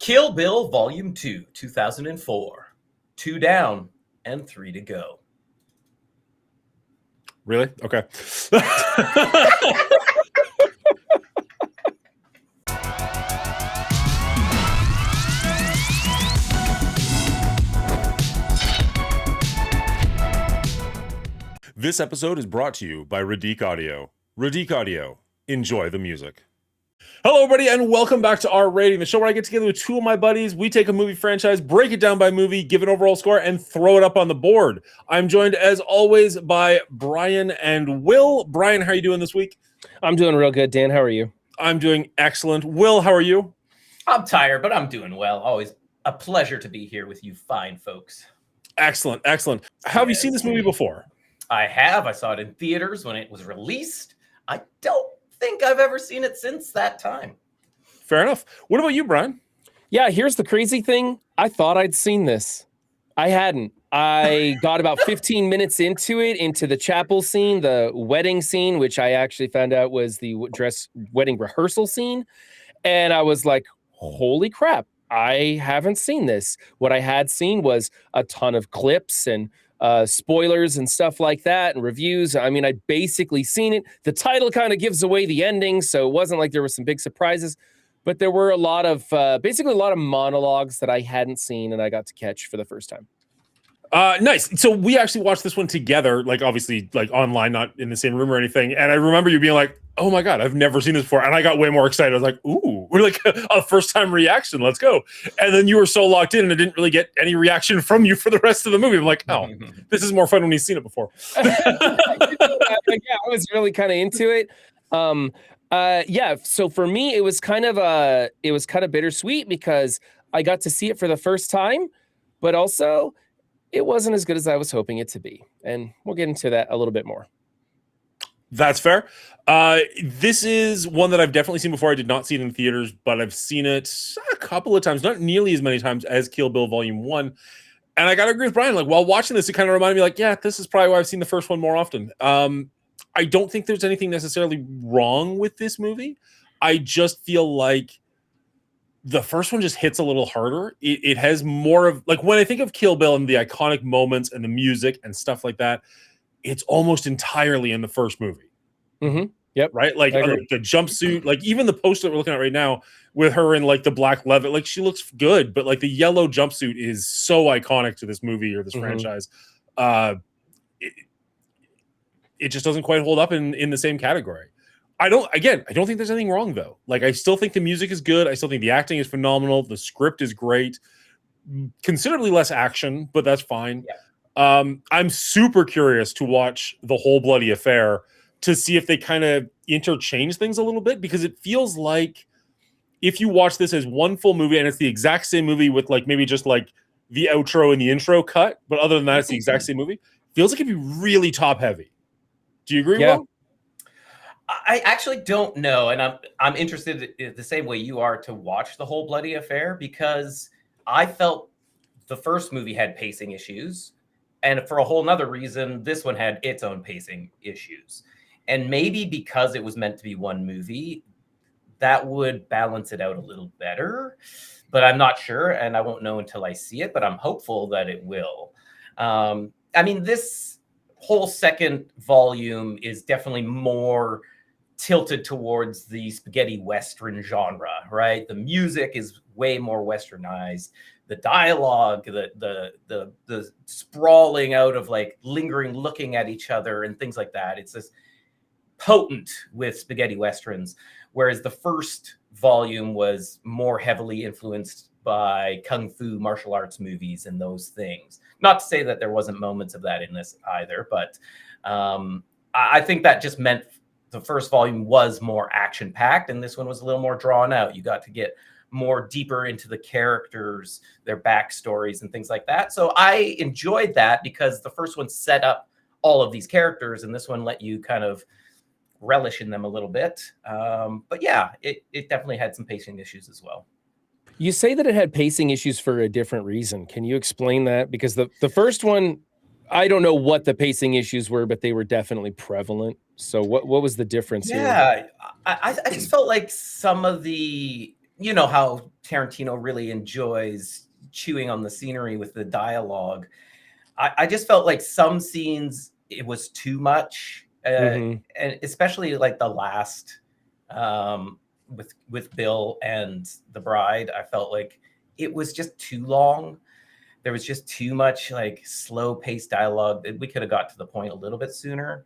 Kill Bill Volume 2, 2004. 2 down and 3 to go. Really? Okay. This episode is brought to you by Radique Audio. Radique Audio. Enjoy the music. Hello, everybody, and welcome back to Our Rating, the show where I get together with two of my buddies. We take a movie franchise, break it down by movie, give an overall score, and throw it up on the board. I'm joined, as always, by Brian and Will. Brian, how are you doing this week? I'm doing real good. Dan, how are you? I'm doing excellent. Will, how are you? I'm tired, but I'm doing well. Always a pleasure to be here with you fine folks. Excellent, excellent. Have you seen this movie before? I have. I saw it in theaters when it was released. I don't think I've ever seen it since that time. Fair enough. What about you, Brian? Yeah, here's the crazy thing. I thought I'd seen this. I hadn't. I got about 15 minutes into the chapel scene, the wedding scene, which I actually found out was the wedding rehearsal scene. And I was like, holy crap, I haven't seen this. What I had seen was a ton of clips and spoilers and stuff like that and reviews. I mean, I'd basically seen it. The title kind of gives away the ending, so it wasn't like there were some big surprises, but there were a lot of monologues that I hadn't seen and I got to catch for the first time. Nice. So we actually watched this one together, like obviously like online, not in the same room or anything. And I remember you being like, oh my God, I've never seen this before. And I got way more excited. I was like, ooh, we're like a first time reaction. Let's go. And then you were so locked in and I didn't really get any reaction from you for the rest of the movie. I'm like, oh, this is more fun when he's seen it before. Yeah, I was really kind of into it. Yeah. So for me, it was kind of bittersweet because I got to see it for the first time, but also it wasn't as good as I was hoping it to be. And we'll get into that a little bit more. That's fair. This is one that I've definitely seen before. I did not see it in theaters, but I've seen it a couple of times, not nearly as many times as Kill Bill Volume 1. And I got to agree with Brian. Like, while watching this, it kind of reminded me, like, yeah, this is probably why I've seen the first one more often. I don't think there's anything necessarily wrong with this movie. I just feel like the first one just hits a little harder. It has more of, like, when I think of Kill Bill and the iconic moments and the music and stuff like that, it's almost entirely in the first movie. Mm-hmm. Yep. Right? Like the jumpsuit, like even the poster that we're looking at right now with her in like the black leather, like she looks good, but like the yellow jumpsuit is so iconic to this movie or this franchise. It just doesn't quite hold up in the same category. I don't think there's anything wrong though. Like, I still think the music is good. I still think the acting is phenomenal. The script is great. Considerably less action, but that's fine. Yeah. I'm super curious to watch The Whole Bloody Affair to see if they kind of interchange things a little bit, because it feels like if you watch this as one full movie and it's the exact same movie with like maybe just like the outro and the intro cut, but other than that, it's the exact same movie. Feels like it'd be really top heavy. Do you agree? Yeah. Will? I actually don't know, and I'm interested in the same way you are to watch The Whole Bloody Affair, because I felt the first movie had pacing issues, and for a whole nother reason, this one had its own pacing issues. And maybe because it was meant to be one movie, that would balance it out a little better, but I'm not sure, and I won't know until I see it, but I'm hopeful that it will. I mean, this whole second volume is definitely more tilted towards the spaghetti Western genre, right? The music is way more Westernized. The dialogue, the sprawling out of like lingering, looking at each other and things like that. It's just potent with spaghetti Westerns, whereas the first volume was more heavily influenced by kung fu martial arts movies and those things. Not to say that there wasn't moments of that in this either, but I think that just meant the first volume was more action-packed, and this one was a little more drawn out. You got to get more deeper into the characters, their backstories, and things like that. So I enjoyed that because the first one set up all of these characters, and this one let you kind of relish in them a little bit. But yeah, it definitely had some pacing issues as well. You say that it had pacing issues for a different reason. Can you explain that? Because the first one, I don't know what the pacing issues were, but they were definitely prevalent. So what was the difference here? Yeah, I just felt like some of the you know how Tarantino really enjoys chewing on the scenery with the dialogue. I just felt like some scenes it was too much, Mhm. and especially like the last with Bill and the bride. I felt like it was just too long. There was just too much like slow paced dialogue. We could have got to the point a little bit sooner.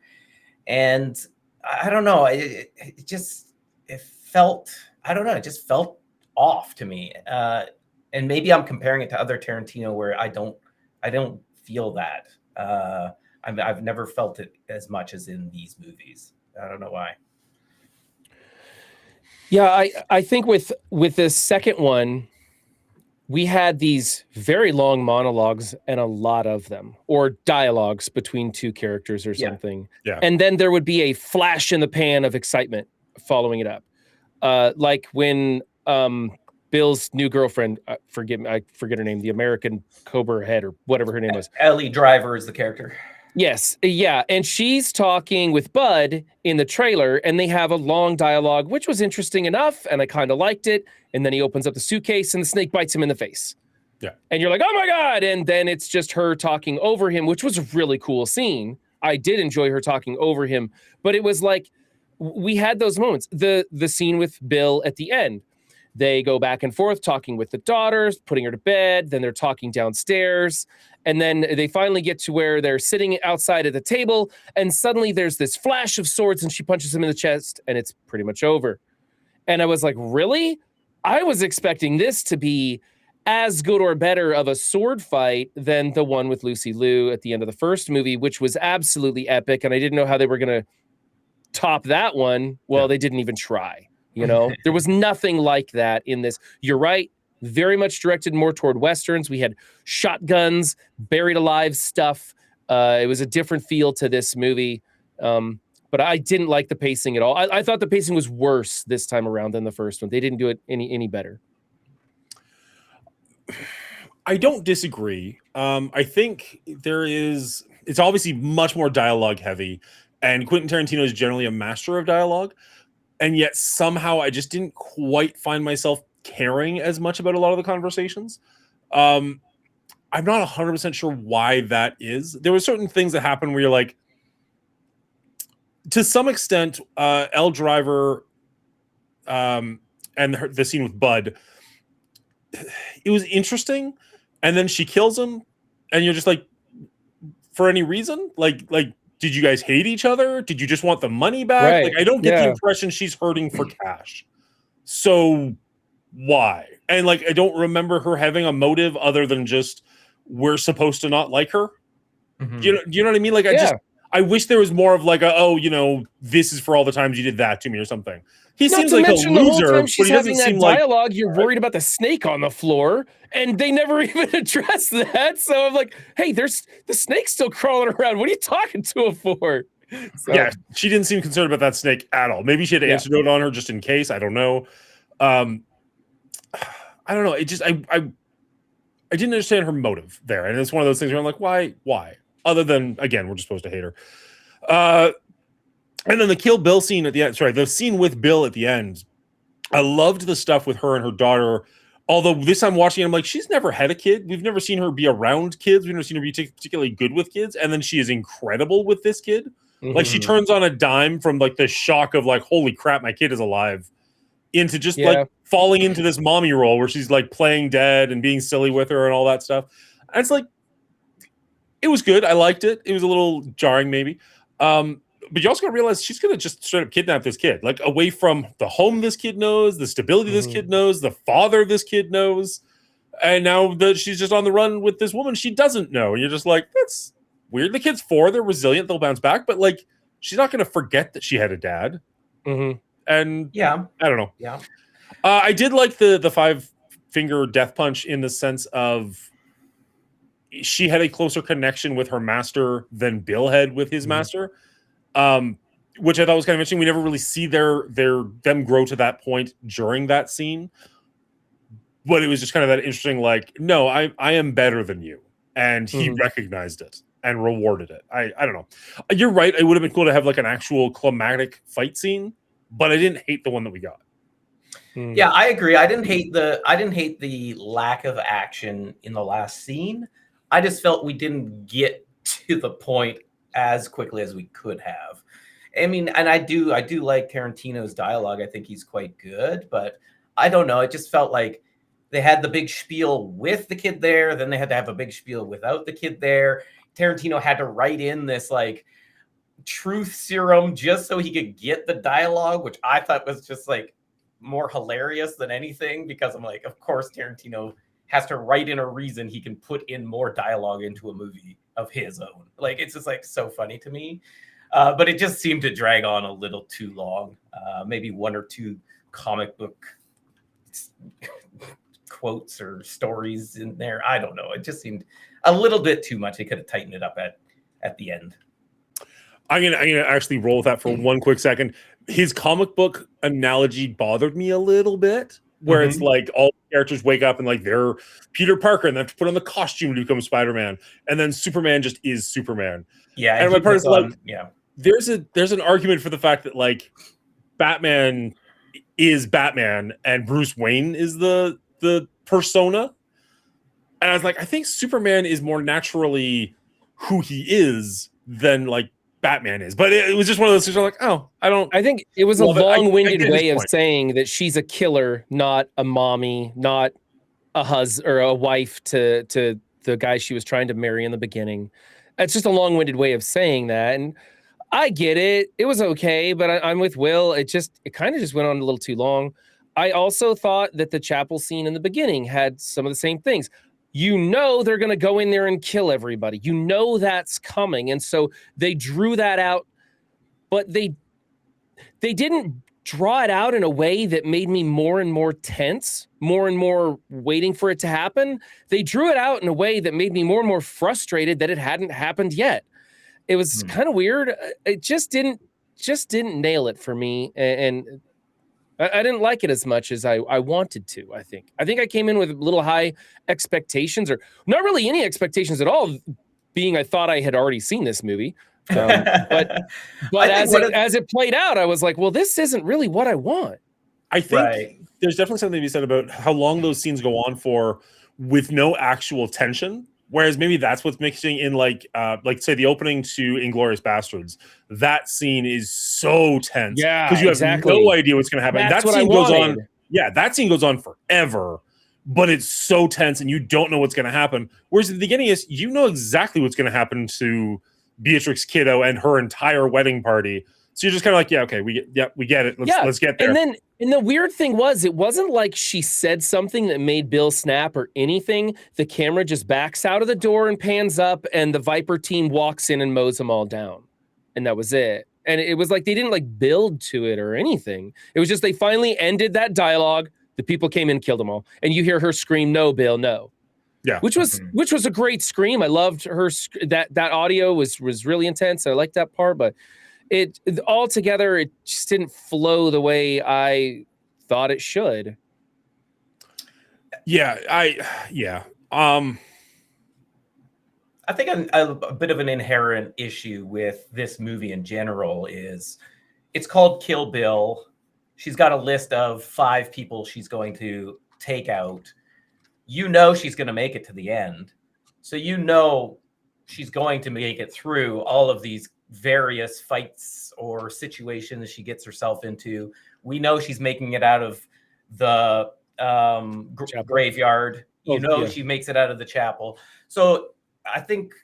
And I don't know. It just it felt I don't know. It just felt off to me. And maybe I'm comparing it to other Tarantino where I don't feel that. I've never felt it as much as in these movies. I don't know why. Yeah, I think with the second one, we had these very long monologues and a lot of them, or dialogues between two characters or Yeah. something. Yeah. And then there would be a flash in the pan of excitement following it up. Like when Bill's new girlfriend, I forget her name, the American Cobra head or whatever her name was. Ellie Driver is the character. Yes, yeah, and she's talking with Bud in the trailer, and they have a long dialogue, which was interesting enough, and I kind of liked it. And then he opens up the suitcase, and the snake bites him in the face. Yeah, and you're like, "Oh my god!" And then it's just her talking over him, which was a really cool scene. I did enjoy her talking over him, but it was like we had those moments. The scene with Bill at the end. They go back and forth talking with the daughters, putting her to bed. Then they're talking downstairs. And then they finally get to where they're sitting outside at the table. And suddenly there's this flash of swords and she punches him in the chest and it's pretty much over. And I was like, really? I was expecting this to be as good or better of a sword fight than the one with Lucy Liu at the end of the first movie, which was absolutely epic. And I didn't know how they were going to top that one. Well, they didn't even try. You know, there was nothing like that in this. You're right. Very much directed more toward Westerns. We had shotguns, buried alive stuff. It was a different feel to this movie. But I didn't like the pacing at all. I thought the pacing was worse this time around than the first one. They didn't do it any better. I don't disagree. I think it's obviously much more dialogue heavy, and Quentin Tarantino is generally a master of dialogue. And yet somehow I just didn't quite find myself caring as much about a lot of the conversations. I'm not 100% sure why that is. There were certain things that happened where you're like, to some extent, Elle Driver and the scene with Bud, it was interesting. And then she kills him and you're just like, for any reason? Like, did you guys hate each other? Did you just want the money back? Right. Like, I don't get the impression she's hurting for cash. So why? And like, I don't remember her having a motive other than just we're supposed to not like her. Mm-hmm. Do you know what I mean? Like, I wish there was more of like this is for all the times you did that to me or something. He seems like a loser, the whole time she's but he doesn't having seem that dialogue. like You're worried about the snake on the floor, and they never even address that. So I'm like, hey, there's the snake still crawling around. What are you talking to him for? So, yeah, she didn't seem concerned about that snake at all. Maybe she had an antidote on her just in case. I don't know. I don't know. It just I didn't understand her motive there, and it's one of those things where I'm like, why? Other than again, we're just supposed to hate her. And then the Kill Bill scene at the end. Sorry, the scene with Bill at the end. I loved the stuff with her and her daughter. Although this time watching it, I'm like, she's never had a kid. We've never seen her be around kids. We've never seen her be particularly good with kids. And then she is incredible with this kid. Mm-hmm. Like she turns on a dime from like the shock of like, holy crap, my kid is alive, into just like falling into this mommy role where she's like playing dead and being silly with her and all that stuff. And it's like, it was good. I liked it. It was a little jarring maybe. But you also got to realize she's going to just straight up kidnap this kid, like away from the home this kid knows, the stability this kid knows, the father this kid knows. And now that she's just on the run with this woman she doesn't know. And you're just like, that's weird. The kid's 4. They're resilient. They'll bounce back. But like, she's not going to forget that she had a dad. Mm-hmm. And I don't know. Yeah. I did like the 5-finger death punch in the sense of she had a closer connection with her master than Bill had with his master. Which I thought was kind of interesting. We never really see them grow to that point during that scene, but it was just kind of that interesting. Like, no, I am better than you, and he recognized it and rewarded it. I don't know. You're right. It would have been cool to have like an actual climatic fight scene, but I didn't hate the one that we got. Yeah, I agree. I didn't hate the lack of action in the last scene. I just felt we didn't get to the point as quickly as we could have. I mean, and I do like Tarantino's dialogue. I think he's quite good, but I don't know. It just felt like they had the big spiel with the kid there, then they had to have a big spiel without the kid there. Tarantino had to write in this like truth serum just so he could get the dialogue, which I thought was just like more hilarious than anything, because I'm like, of course Tarantino has to write in a reason he can put in more dialogue into a movie of his own. Like, it's just like so funny to me. But it just seemed to drag on a little too long. Maybe one or two comic book quotes or stories in there. I don't know. It just seemed a little bit too much. They could have tightened it up at the end. I'm gonna actually roll with that for one quick second. His comic book analogy bothered me a little bit, where it's like all the characters wake up and like they're Peter Parker and they have to put on the costume to become Spider-Man, and then Superman just is Superman. Yeah, and my part is like, yeah, there's an argument for the fact that like Batman is Batman and Bruce Wayne is the persona, and I was like, I think Superman is more naturally who he is than like Batman is. But it was just one of those things where like, oh, I think it was a long-winded way of point. saying that she's a killer, not a mommy, not a husband or a wife to the guy she was trying to marry in the beginning. It's just a long-winded way of saying that. And I get it. It was okay, but I'm with Will. It kind of just went on a little too long. I also thought that the chapel scene in the beginning had some of the same things. You know they're going to go in there and kill everybody. You know that's coming. And so they drew that out, but they didn't draw it out in a way that made me more and more tense, more and more waiting for it to happen. They drew it out in a way that made me more and more frustrated that it hadn't happened yet. It was kind of weird. It just didn't nail it for me. And I didn't like it as much as I wanted to. I think I came in with a little high expectations, or not really any expectations at all, being I thought I had already seen this movie. But as it played out, I was like, well, this isn't really what I want. I think there's definitely something to be said about how long those scenes go on for with no actual tension. Whereas maybe that's what's mixing in, like say the opening to Inglourious Bastards. That scene is so tense, because you have no idea what's going to happen. That's that scene goes on. Yeah, that scene goes on forever, but it's so tense, and you don't know what's going to happen. Whereas at the beginning is you know exactly what's going to happen to Beatrix Kiddo and her entire wedding party. So you're just kind of like, yeah, okay, we get it. Let's get there. And the weird thing was, it wasn't like she said something that made Bill snap or anything. The camera just backs out of the door and pans up, and the Viper team walks in and mows them all down. And that was it. And it was like they didn't like build to it or anything. It was just they finally ended that dialogue. The people came in and killed them all. And you hear her scream, "No, Bill, no." Yeah, which was a great scream. I loved her. That audio was really intense. I liked that part, but it altogether, it just didn't flow the way I thought it should. Yeah, I think a bit of an inherent issue with this movie in general is it's called Kill Bill. She's got a list of 5 people she's going to take out. You know she's going to make it to the end. So you know she's going to make it through all of these various fights or situations she gets herself into. We know she's making it out of the graveyard. She makes it out of the chapel. So I think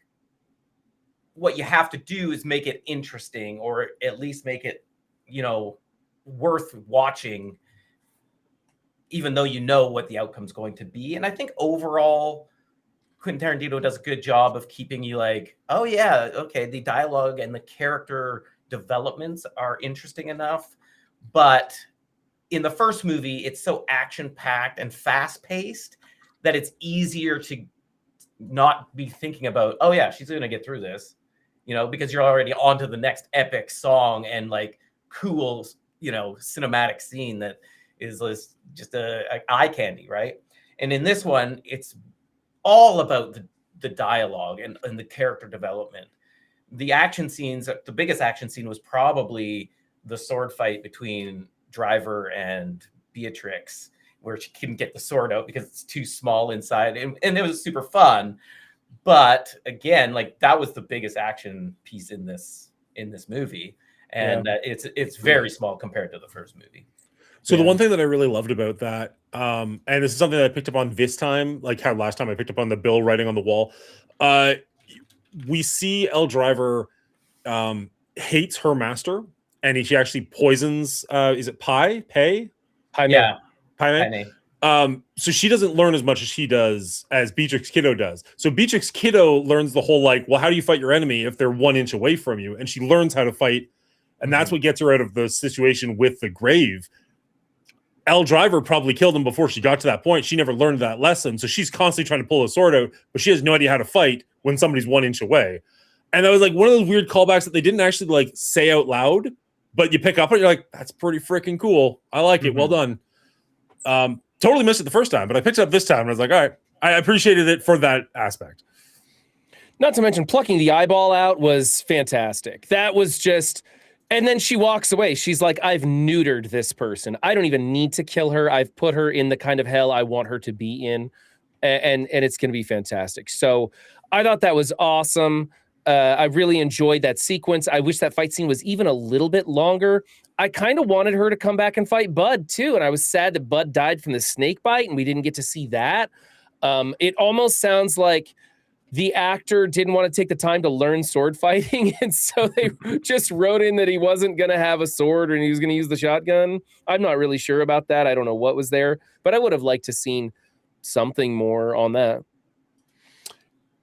what you have to do is make it interesting, or at least make it, worth watching, even though you know what the outcome's going to be. And I think overall, Quentin Tarantino does a good job of keeping you like, oh yeah, okay, the dialogue and the character developments are interesting enough. But in the first movie, it's so action-packed and fast-paced that it's easier to not be thinking about, oh yeah, she's going to get through this, because you're already on to the next epic song and like cool, cinematic scene that is just a eye candy, right? And in this one, it's all about the dialogue and the character development. The action scenes, the biggest action scene was probably the sword fight between Driver and Beatrix, where she couldn't get the sword out because it's too small inside, and it was super fun. But again, like that was the biggest action piece in this movie, and it's very small compared to the first movie. So the one thing that I really loved about that, and this is something that I picked up on this time, like how last time I picked up on the Bill writing on the wall, we see Elle Driver hates her master, and she actually poisons. Is it Pai? Yeah, Pai. So she doesn't learn as much as she does as Beatrix Kiddo does. So Beatrix Kiddo learns the whole like, well, how do you fight your enemy if they're 1 inch away from you? And she learns how to fight, and that's what gets her out of the situation with the grave. Elle Driver probably killed him before she got to that point. She never learned that lesson. So she's constantly trying to pull a sword out, but she has no idea how to fight when somebody's 1 inch away. And that was like one of those weird callbacks that they didn't actually like say out loud, but you pick up on it, you're like, that's pretty freaking cool. I like it. Well done. Totally missed it the first time, but I picked it up this time and I was like, all right, I appreciated it for that aspect. Not to mention plucking the eyeball out was fantastic. That was just... And then she walks away. She's like, I've neutered this person. I don't even need to kill her. I've put her in the kind of hell I want her to be in. And it's going to be fantastic. So I thought that was awesome. I really enjoyed that sequence. I wish that fight scene was even a little bit longer. I kind of wanted her to come back and fight Bud too. And I was sad that Bud died from the snake bite and we didn't get to see that. It almost sounds like the actor didn't want to take the time to learn sword fighting, and so they just wrote in that he wasn't going to have a sword and he was going to use the shotgun. I'm not really sure about that. I don't know what was there, but I would have liked to seen something more on that.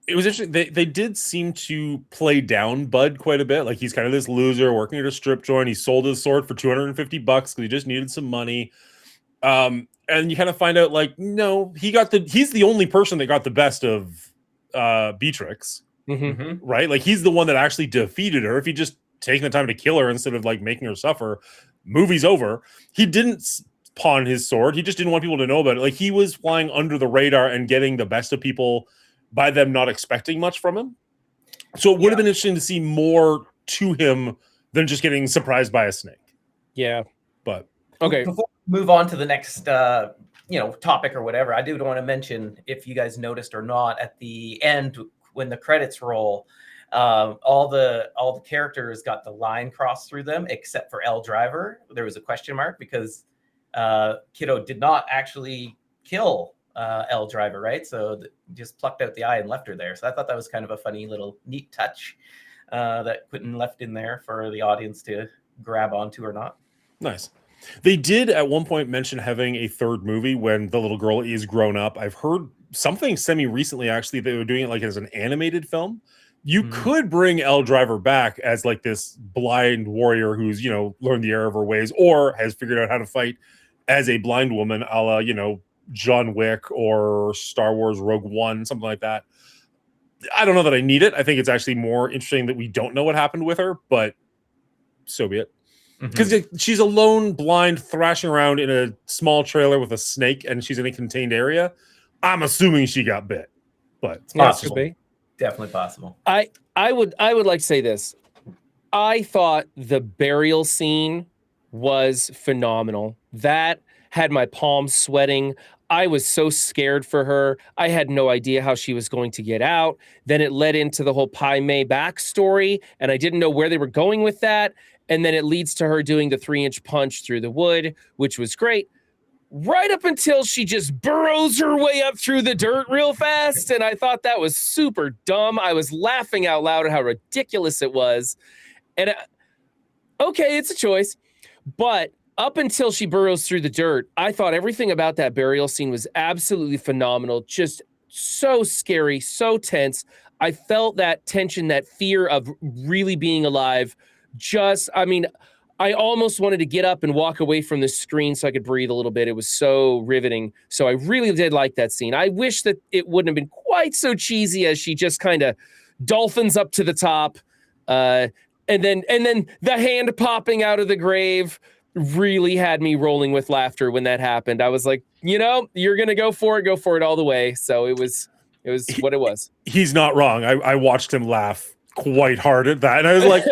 It was interesting. They did seem to play down Bud quite a bit. Like he's kind of this loser working at a strip joint. He sold his sword for $250 because he just needed some money. And you kind of find out like, no, he's the only person that got the best of Beatrix, right? Like he's the one that actually defeated her. If he just taken the time to kill her instead of like making her suffer, movie's over. He didn't pawn his sword. He just didn't want people to know about it. Like he was flying under the radar and getting the best of people by them not expecting much from him. So it would have been interesting to see more to him than just getting surprised by a snake. Yeah. But okay. Before we move on to the next topic or whatever, I do want to mention, if you guys noticed or not, at the end when the credits roll, all the characters got the line crossed through them except for Elle Driver. There was a question mark because Kiddo did not actually kill Elle Driver, right? So just plucked out the eye and left her there. So I thought that was kind of a funny little neat touch that Quentin left in there for the audience to grab onto or not. Nice. They did at one point mention having a third movie when the little girl is grown up. I've heard something semi-recently, actually, they were doing it like as an animated film. You could bring Elle Driver back as like this blind warrior who's, learned the error of her ways or has figured out how to fight as a blind woman, a la, John Wick or Star Wars Rogue One, something like that. I don't know that I need it. I think it's actually more interesting that we don't know what happened with her, but so be it. Because she's a lone blind thrashing around in a small trailer with a snake and she's in a contained area. I'm assuming she got bit, but it's possible. Definitely possible. I would like to say this. I thought the burial scene was phenomenal. That had my palms sweating. I was so scared for her. I had no idea how she was going to get out. Then it led into the whole Pai Mei backstory, and I didn't know where they were going with that. And then it leads to her doing the 3-inch punch through the wood, which was great. Right up until she just burrows her way up through the dirt real fast. And I thought that was super dumb. I was laughing out loud at how ridiculous it was. And okay, it's a choice. But up until she burrows through the dirt, I thought everything about that burial scene was absolutely phenomenal. Just so scary, so tense. I felt that tension, that fear of really being alive. I almost wanted to get up and walk away from the screen so I could breathe a little bit. It was so riveting. So I really did like that scene. I wish that it wouldn't have been quite so cheesy as she just kind of dolphins up to the top. And then the hand popping out of the grave really had me rolling with laughter when that happened. I was like, you're going to go for it all the way. So it was what it was. He's not wrong. I watched him laugh quite hard at that. And I was like,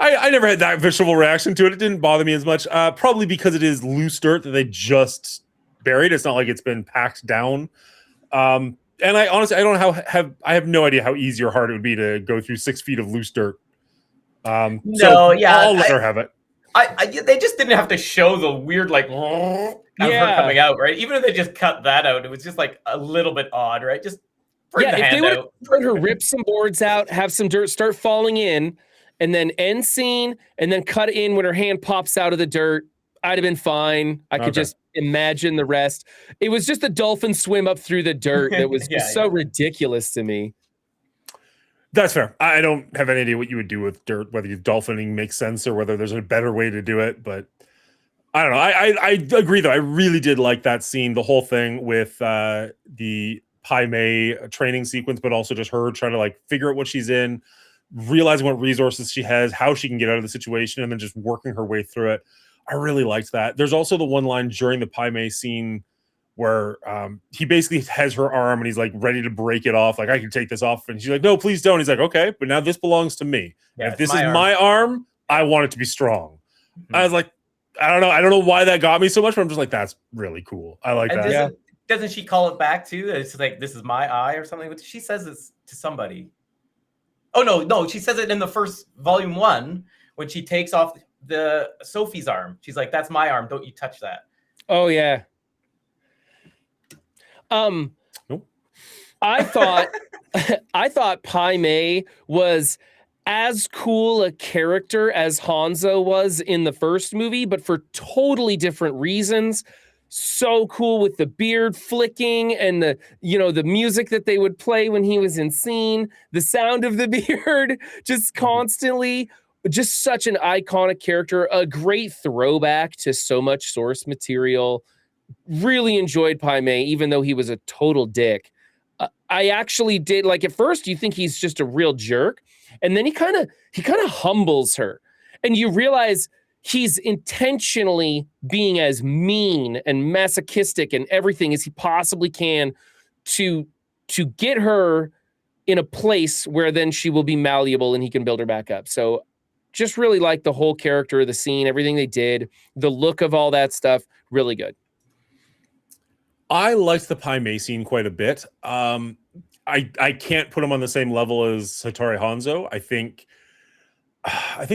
I never had that visceral reaction to it. It didn't bother me as much. Probably because it is loose dirt that they just buried. It's not like it's been packed down. And I honestly, I don't know I have no idea how easy or hard it would be to go through 6 feet of loose dirt. No, yeah, I'll let her have it. They just didn't have to show the weird of her coming out, right? Even if they just cut that out, it was just like a little bit odd, right? Just bring the if hand they would out. let her rip some boards out, have some dirt start falling in, and then end scene, and then cut in when her hand pops out of the dirt, I'd have been fine. I could just imagine the rest. It was just a dolphin swim up through the dirt that was just so ridiculous to me. That's fair. I don't have any idea what you would do with dirt, whether dolphining makes sense or whether there's a better way to do it. But I don't know. I agree, though. I really did like that scene, the whole thing with the Pai Mei training sequence, but also just her trying to like figure out what she's in, realizing what resources she has, how she can get out of the situation, and then just working her way through it. I really liked that. There's also the one line during the Pai Mei scene where he basically has her arm and he's like ready to break it off. Like, I can take this off. And she's like, no, please don't. He's like, okay, but now this belongs to me. Yeah, if this is my arm, I want it to be strong. Mm-hmm. I was like, I don't know. I don't know why that got me so much, but I'm just like, that's really cool. I like that. Doesn't she call it back too? It's like, this is my eye or something. She says this to somebody. Oh, no. She says it in the first volume 1 when she takes off the Sophie's arm. She's like, that's my arm. Don't you touch that. Oh, yeah. Nope. I thought Pai Mei was as cool a character as Hanzo was in the first movie, but for totally different reasons. So cool with the beard flicking and the music that they would play when he was in scene, the sound of the beard just constantly, just such an iconic character, a great throwback to so much source material. Really enjoyed Pai Mei, even though he was a total dick. I actually did, like, at first you think he's just a real jerk, and then he kind of humbles her, and you realize he's intentionally being as mean and masochistic and everything as he possibly can to get her in a place where then she will be malleable and he can build her back up. So just really like the whole character of the scene, everything they did, the look of all that stuff, really good. I liked the Pai Mei scene quite a bit. I can't put him on the same level as Hattori Hanzo. I think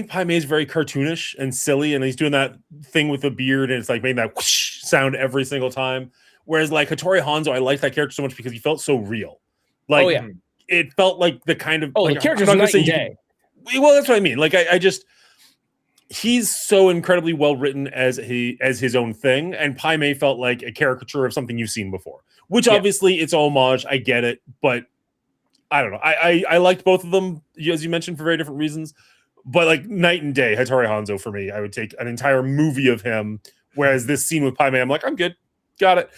Pai Mei is very cartoonish and silly, and he's doing that thing with the beard, and it's like making that whoosh sound every single time. Whereas like Hattori Hanzo, I liked that character so much because he felt so real. Like, it felt like the kind of the character's night and day. Well, that's what I mean. Like, I just, he's so incredibly well written as his own thing, and Pai Mei felt like a caricature of something you've seen before. Which obviously it's homage, I get it, but I don't know. I liked both of them, as you mentioned, for very different reasons. But like night and day, Hattori Hanzo for me, I would take an entire movie of him. Whereas this scene with Pai Mei, I'm like, I'm good, got it.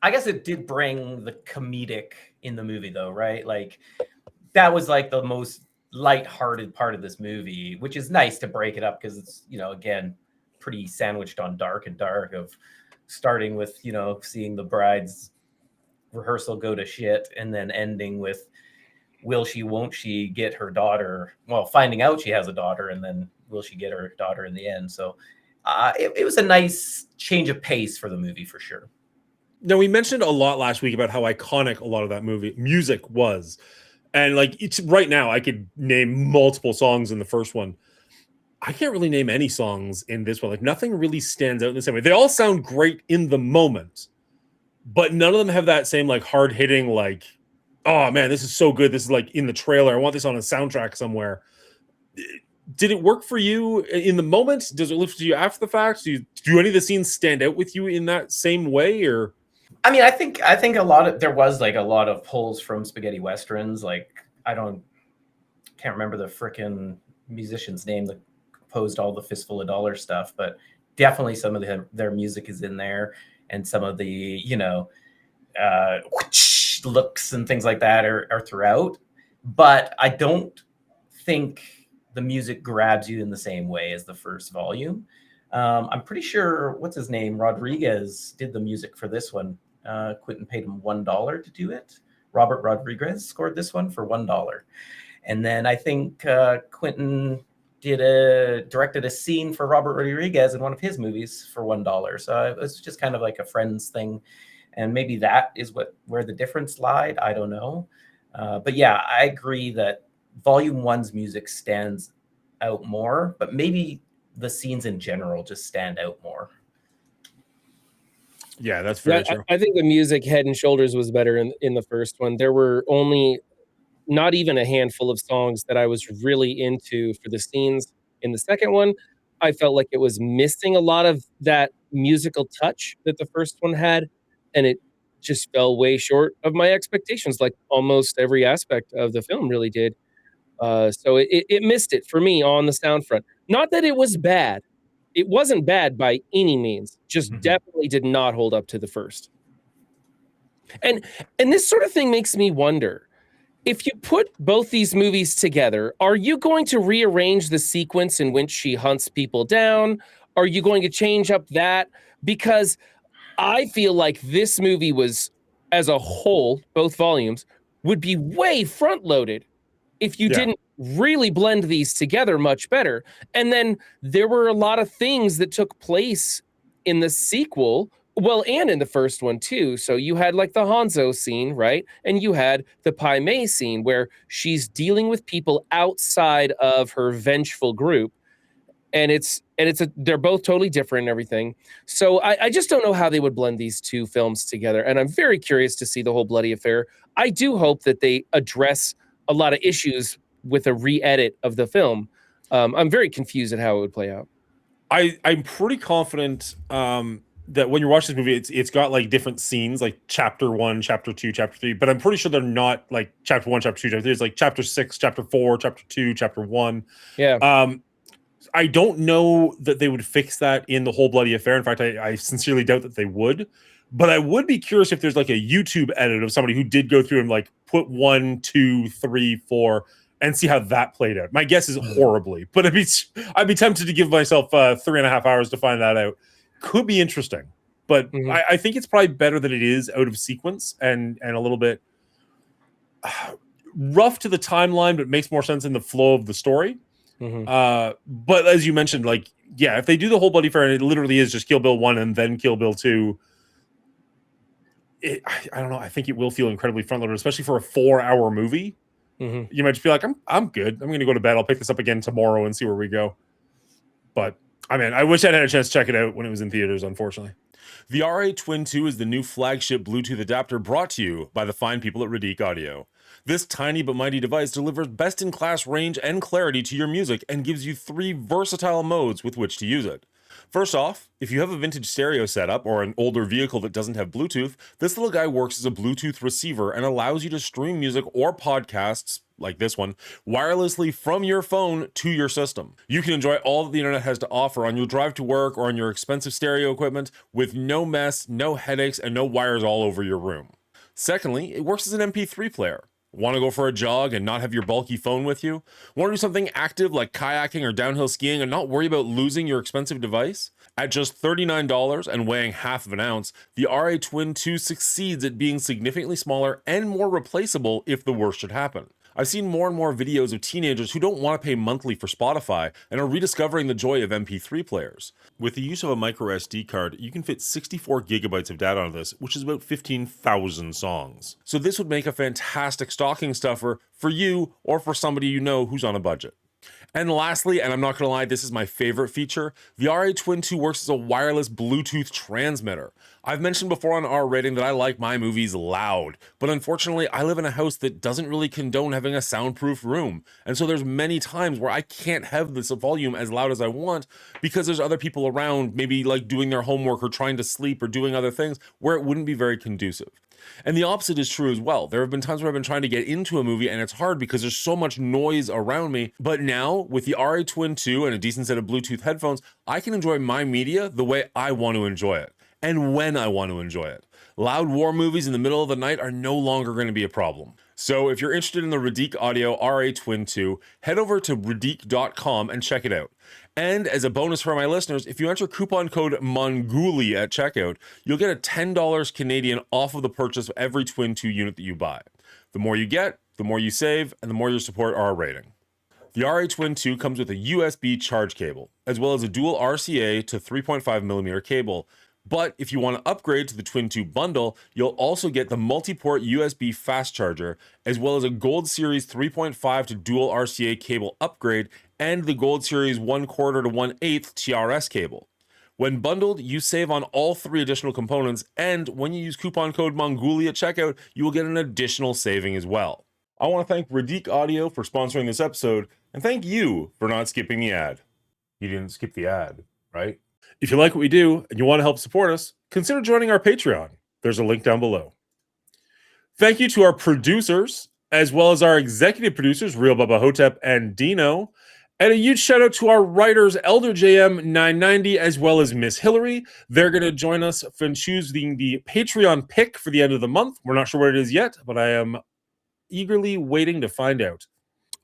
I guess it did bring the comedic in the movie, though, right? Like that was like the most lighthearted part of this movie, which is nice to break it up because it's, again, pretty sandwiched on dark of starting with, seeing the bride's rehearsal go to shit and then ending with will she, won't she get her daughter? Well, finding out she has a daughter, and then will she get her daughter in the end? So it was a nice change of pace for the movie for sure. Now, we mentioned a lot last week about how iconic a lot of that movie music was. And like it's right now, I could name multiple songs in the first one. I can't really name any songs in this one. Like nothing really stands out in the same way. They all sound great in the moment, but none of them have that same like hard hitting, like, oh man, this is so good. This is like in the trailer. I want this on a soundtrack somewhere. Did it work for you in the moment? Does it lift to you after the fact? Do any of the scenes stand out with you in that same way? Or I mean, I think there was like a lot of pulls from spaghetti westerns. Like can't remember the frickin' musician's name that composed all the Fistful of Dollars stuff, but definitely some of their music is in there, and some of the looks and things like that are throughout. But I don't think the music grabs you in the same way as the first volume. I'm pretty sure what's his name, Rodriguez, did the music for this one. Quentin paid him $1 to do it. Robert Rodriguez scored this one for $1. And then I think Quentin directed a scene for Robert Rodriguez in one of his movies for $1. So it was just kind of like a friends thing, and maybe that is where the difference lied. I don't know, but yeah, I agree that Volume One's music stands out more, but maybe the scenes in general just stand out more. Yeah, that's very true. I think the music head and shoulders was better in the first one. There were only not even a handful of songs that I was really into for the scenes. In the second one, I felt like it was missing a lot of that musical touch that the first one had, and it just fell way short of my expectations, like almost every aspect of the film really did. So it missed it for me on the sound front. Not that it was bad. It wasn't bad by any means, just definitely did not hold up to the first. And this sort of thing makes me wonder, if you put both these movies together, are you going to rearrange the sequence in which she hunts people down? Are you going to change up that? Because I feel like this movie was, as a whole, both volumes, would be way front loaded if you didn't really blend these together much better. And then there were a lot of things that took place in the sequel, well, and in the first one too. So you had like the Hanzo scene, right? And you had the Pai Mei scene where she's dealing with people outside of her vengeful group. And they're both totally different and everything. So I just don't know how they would blend these two films together. And I'm very curious to see the whole bloody affair. I do hope that they address a lot of issues with a re-edit of the film. I'm very confused at how it would play out. I'm pretty confident that when you're watching this movie, it's got like different scenes, like chapter 1, chapter 2, chapter 3, but I'm pretty sure they're not like chapter 1, chapter 2, chapter 3. It's like chapter 6, chapter 4, chapter 2, chapter 1. Yeah. I don't know that they would fix that in the whole bloody affair. In fact, I sincerely doubt that they would. But I would be curious if there's like a YouTube edit of somebody who did go through and like put 1, 2, 3, 4 and see how that played out. My guess is horribly, but I'd be tempted to give myself 3.5 hours to find that out. Could be interesting, but I think it's probably better that it is out of sequence and a little bit rough to the timeline, but makes more sense in the flow of the story. But as you mentioned, like, yeah, if they do the whole bloody fair and it literally is just Kill Bill 1 and then Kill Bill 2, I don't know. I think it will feel incredibly front-loaded, especially for a 4-hour movie. You might just be like, I'm good. I'm going to go to bed. I'll pick this up again tomorrow and see where we go. But I mean, I wish I'd had a chance to check it out when it was in theaters, unfortunately. The RA Twin 2 is the new flagship Bluetooth adapter brought to you by the fine people at Radique Audio. This tiny but mighty device delivers best-in-class range and clarity to your music and gives you 3 versatile modes with which to use it. First off, if you have a vintage stereo setup or an older vehicle that doesn't have Bluetooth, this little guy works as a Bluetooth receiver and allows you to stream music or podcasts, like this one, wirelessly from your phone to your system. You can enjoy all that the internet has to offer on your drive to work or on your expensive stereo equipment with no mess, no headaches, and no wires all over your room. Secondly, it works as an MP3 player. Want to go for a jog and not have your bulky phone with you? Want to do something active like kayaking or downhill skiing and not worry about losing your expensive device? At just $39 and weighing half of an ounce, the RA Twin 2 succeeds at being significantly smaller and more replaceable if the worst should happen. I've seen more and more videos of teenagers who don't want to pay monthly for Spotify and are rediscovering the joy of MP3 players. With the use of a micro SD card, you can fit 64 gigabytes of data on this, which is about 15,000 songs. So this would make a fantastic stocking stuffer for you or for somebody you know who's on a budget. And lastly, and I'm not going to lie, this is my favorite feature, the RA Twin 2 works as a wireless Bluetooth transmitter. I've mentioned before on R Rating that I like my movies loud, but unfortunately I live in a house that doesn't really condone having a soundproof room. And so there's many times where I can't have this volume as loud as I want because there's other people around, maybe like doing their homework or trying to sleep or doing other things where it wouldn't be very conducive. And the opposite is true as well. There have been times where I've been trying to get into a movie and it's hard because there's so much noise around me. But now with the RA Twin 2 and a decent set of Bluetooth headphones, I can enjoy my media the way I want to enjoy it and when I want to enjoy it. Loud war movies in the middle of the night are no longer going to be a problem. So if you're interested in the Radique Audio RA Twin 2, head over to radique.com and check it out. And as a bonus for my listeners, if you enter coupon code MONGOOLY at checkout, you'll get a $10 Canadian off of the purchase of every Twin 2 unit that you buy. The more you get, the more you save, and the more you support our rating. The RH-Win 2 comes with a USB charge cable, as well as a dual RCA to 3.5mm cable. But if you want to upgrade to the Twin 2 bundle, you'll also get the multi-port USB fast charger, as well as a Gold Series 3.5 to dual RCA cable upgrade, and the Gold Series 1/4 to 1/8 TRS cable. When bundled, you save on all 3 additional components, and when you use coupon code Mongoolie at checkout, you will get an additional saving as well. I want to thank Radique Audio for sponsoring this episode, and thank you for not skipping the ad. You didn't skip the ad, right? If you like what we do and you want to help support us, consider joining our Patreon. There's a link down below. Thank you to our producers, as well as our executive producers, Real Bubba Hotep and Dino. And a huge shout out to our writers, Elder JM990, as well as Miss Hillary. They're going to join us for choosing the Patreon pick for the end of the month. We're not sure what it is yet, but I am eagerly waiting to find out.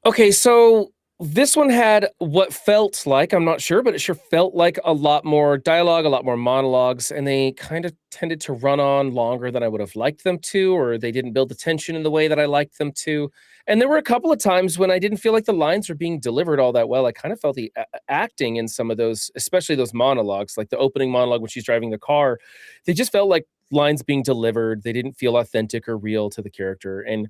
Okay, so this one had what felt like, I'm not sure, but it sure felt like a lot more dialogue, a lot more monologues, and they kind of tended to run on longer than I would have liked them to, or they didn't build the tension in the way that I liked them to. And there were a couple of times when I didn't feel like the lines were being delivered all that well. I kind of felt the acting in some of those, especially those monologues, like the opening monologue when she's driving the car. They just felt like lines being delivered. They didn't feel authentic or real to the character, and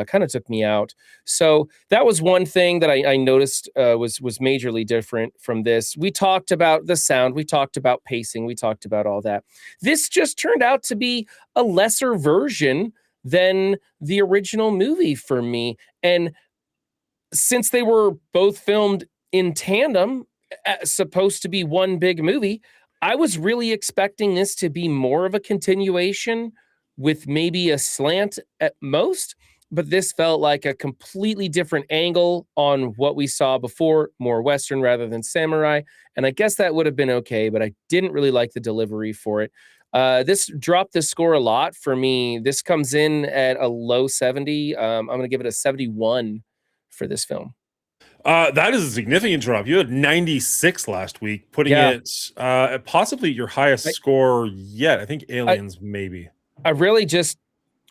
kind of took me out. So that was one thing that I noticed was majorly different from this. We talked about the sound. We talked about pacing. We talked about all that. This just turned out to be a lesser version than the original movie for me. And since they were both filmed in tandem, supposed to be one big movie, I was really expecting this to be more of a continuation with maybe a slant at most. But this felt like a completely different angle on what we saw before, more Western rather than samurai. And I guess that would have been okay, but I didn't really like the delivery for it. This dropped the score a lot for me. This comes in at a low 70. I'm going to give it a 71 for this film. That is a significant drop. You had 96 last week, putting it at possibly your highest score yet. I think Aliens, maybe. I really just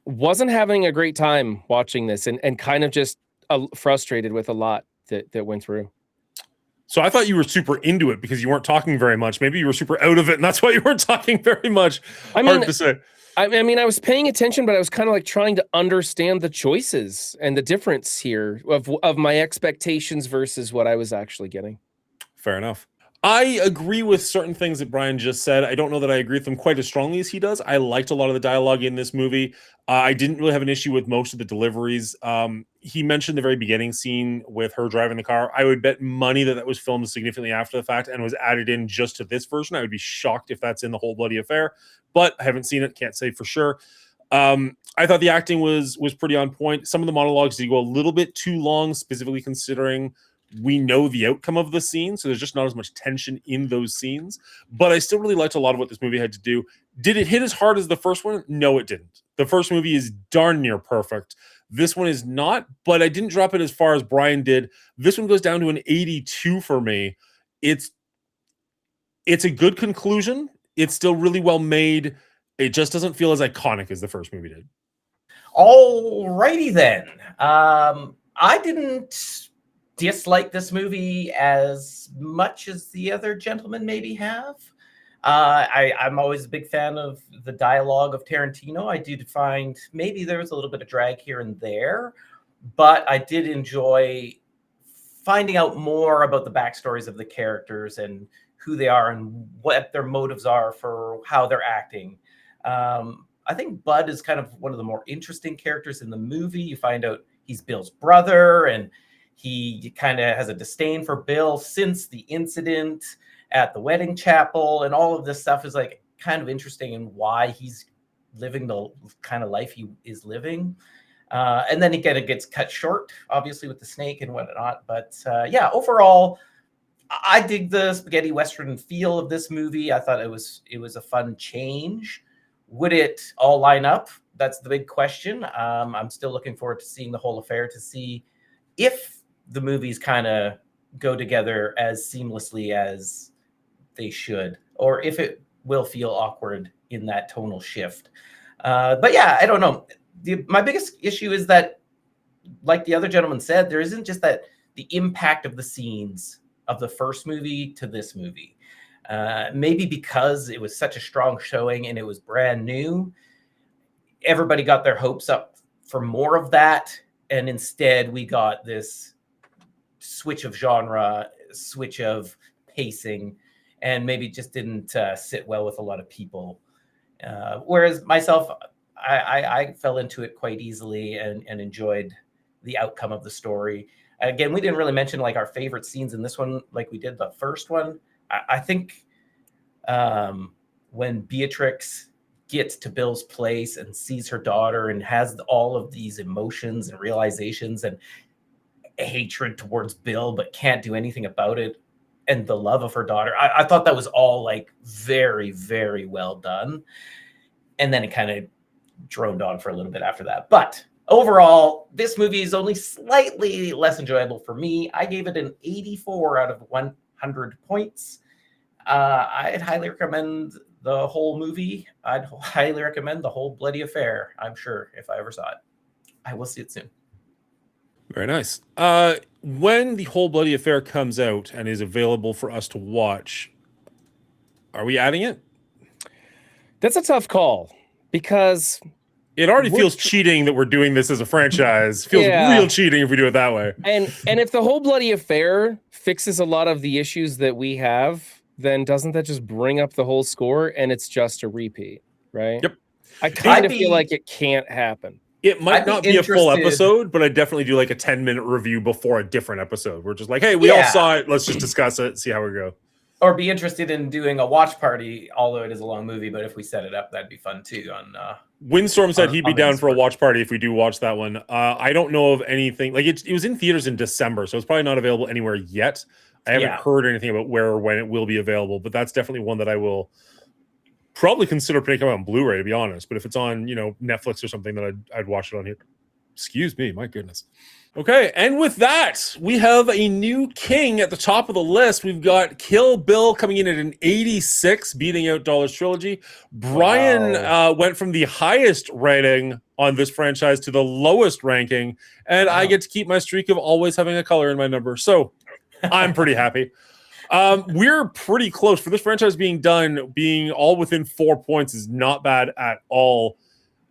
wasn't having a great time watching this, and kind of just frustrated with a lot that went through. So I thought you were super into it because you weren't talking very much. Maybe you were super out of it, and that's why you weren't talking very much. Hard to say. I mean, I was paying attention, but I was kind of like trying to understand the choices and the difference here of my expectations versus what I was actually getting. Fair enough. I agree with certain things that Brian just said. I don't know that I agree with them quite as strongly as he does. I liked a lot of the dialogue in this movie. I didn't really have an issue with most of the deliveries. He mentioned the very beginning scene with her driving the car. I would bet money that was filmed significantly after the fact and was added in just to this version. I would be shocked if that's in the whole bloody affair, but I haven't seen it. Can't say for sure. I thought the acting was pretty on point. Some of the monologues did go a little bit too long, specifically considering we know the outcome of the scene, so there's just not as much tension in those scenes. But I still really liked a lot of what this movie had to do. Did it hit as hard as the first one? No, it didn't. The first movie is darn near perfect. This one is not, but I didn't drop it as far as Brian did. This one goes down to an 82 for me. It's a good conclusion. It's still really well made. It just doesn't feel as iconic as the first movie did. All righty then. I didn't dislike this movie as much as the other gentlemen maybe have. I'm always a big fan of the dialogue of Tarantino. I did find maybe there was a little bit of drag here and there, but I did enjoy finding out more about the backstories of the characters and who they are and what their motives are for how they're acting. I think Bud is kind of one of the more interesting characters in the movie. You find out he's Bill's brother, and he kind of has a disdain for Bill since the incident at the wedding chapel, and all of this stuff is like kind of interesting in why he's living the kind of life he is living. And then he kind of gets cut short, obviously, with the snake and whatnot. But yeah, overall, I dig the spaghetti Western feel of this movie. I thought it was a fun change. Would it all line up? That's the big question. I'm still looking forward to seeing the whole affair to see if the movies kind of go together as seamlessly as they should, or if it will feel awkward in that tonal shift. But yeah, I don't know. My biggest issue is that, like the other gentleman said, there isn't just that the impact of the scenes of the first movie to this movie. Maybe because it was such a strong showing and it was brand new, everybody got their hopes up for more of that. And instead we got this switch of genre, switch of pacing, and maybe just didn't sit well with a lot of people. Whereas myself, I fell into it quite easily and enjoyed the outcome of the story. Again, we didn't really mention like our favorite scenes in this one, like we did the first one. I think when Beatrix gets to Bill's place and sees her daughter and has all of these emotions and realizations and hatred towards Bill, but can't do anything about it, and the love of her daughter, I thought that was all like very, very well done. And then it kind of droned on for a little bit after that. But overall, this movie is only slightly less enjoyable for me. I gave it an 84 out of 100 points. I'd highly recommend the whole movie. I'd highly recommend the whole bloody affair, I'm sure, if I ever saw it. I will see it soon. Very nice. When the whole bloody affair comes out and is available for us to watch, are we adding it? That's a tough call because it already feels cheating that we're doing this as a franchise. Feels real cheating if we do it that way. And if the whole bloody affair fixes a lot of the issues that we have, then doesn't that just bring up the whole score and it's just a repeat, right? Yep. I kind of feel like it can't happen. It might not be a full episode, but I definitely do like a 10-minute review before a different episode. We're just like, hey, we all saw it. Let's just discuss it, see how we go. Or be interested in doing a watch party, although it is a long movie. But if we set it up, that'd be fun too. On Windstorm said he'd be down for a watch party if we do watch that one. I don't know of anything. Like it was in theaters in December, so it's probably not available anywhere yet. I haven't heard anything about where or when it will be available, but that's definitely one that I will probably consider picking up on Blu-ray, to be honest. But if it's on, Netflix or something, then I'd watch it on here. Excuse me, my goodness. Okay, and with that, we have a new king at the top of the list. We've got Kill Bill coming in at an 86, beating out Dollars Trilogy. Brian went from the highest rating on this franchise to the lowest ranking, and I get to keep my streak of always having a color in my number. So I'm pretty happy. We're pretty close for this franchise being done. Being all within 4 points is not bad at all.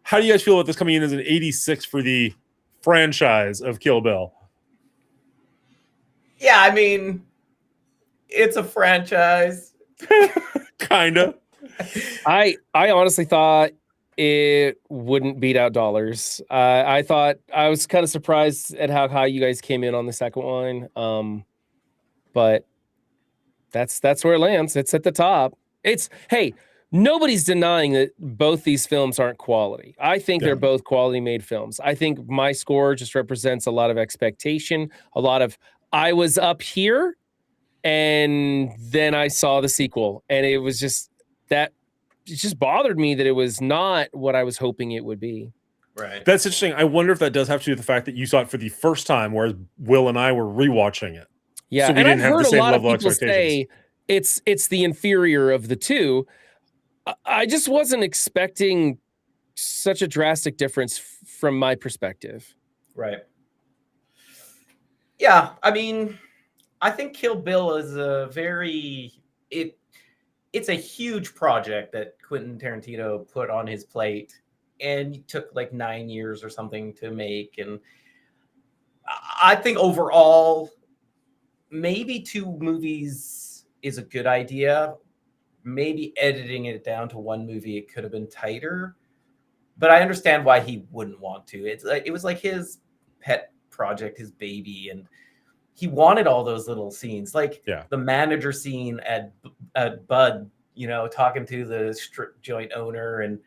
How do you guys feel about this coming in as an 86 for the franchise of Kill Bill? Yeah, I mean, it's a franchise. Kinda. I honestly thought it wouldn't beat out Dollars. I thought I was kind of surprised at how high you guys came in on the second one. But that's where it lands. It's at the top. Hey, nobody's denying that both these films aren't quality. I think they're both quality made films. I think my score just represents a lot of expectation, a lot of I was up here and then I saw the sequel and it was just that it just bothered me that it was not what I was hoping it would be. Right. That's interesting. I wonder if that does have to do with the fact that you saw it for the first time, whereas Will and I were rewatching it. Yeah, so we didn't have the same level of expectations. Say it's the inferior of the two. I just wasn't expecting such a drastic difference from my perspective. Right. Yeah, I mean, I think Kill Bill is it's a huge project that Quentin Tarantino put on his plate, and it took like 9 years or something to make. And I think overall, maybe 2 movies is a good idea. Maybe editing it down to 1 movie, it could have been tighter. But I understand why he wouldn't want to. It was like his pet project, his baby, and he wanted all those little scenes, like the manager scene at Bud, talking to the strip joint owner and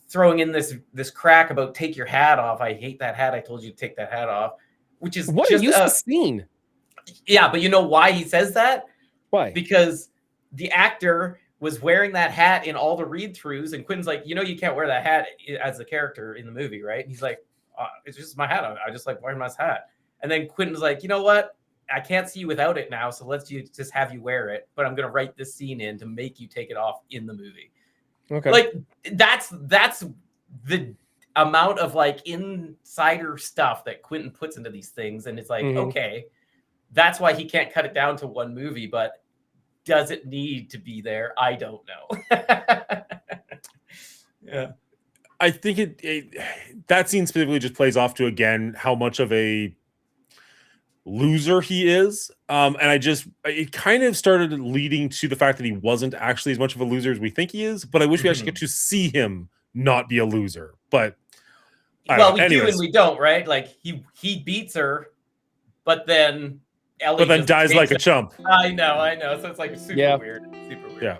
throwing in this crack about take your hat off. I hate that hat. I told you to take that hat off, which is what just a useless scene. Yeah, but you know why he says that? Why? Because the actor was wearing that hat in all the read-throughs, and Quentin's like, you can't wear that hat as the character in the movie, right? And he's like, it's just my hat. I just like wearing my hat. And then Quentin's like, you know what? I can't see you without it now, so let's just have you wear it. But I'm going to write this scene in to make you take it off in the movie. Okay. Like, that's the amount of like insider stuff that Quentin puts into these things, and it's like, okay, that's why he can't cut it down to one movie, but does it need to be there? I don't know. Yeah. I think that scene specifically just plays off to, again, how much of a loser he is. And it kind of started leading to the fact that he wasn't actually as much of a loser as we think he is, but I wish we actually get to see him not be a loser. But well, we do and we don't, right? Like he beats her, but then Ellie dies like a chump. I know. So it's like super weird. Super weird. Yeah.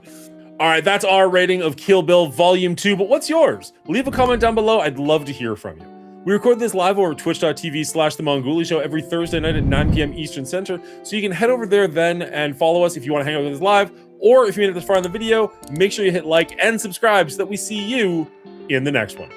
All right, that's our rating of Kill Bill Volume 2, but what's yours? Leave a comment down below. I'd love to hear from you. We record this live over twitch.tv/The Mongoolie Show every Thursday night at 9 p.m. Eastern Center, so you can head over there then and follow us if you want to hang out with us live, or if you made it this far in the video, make sure you hit like and subscribe so that we see you in the next one.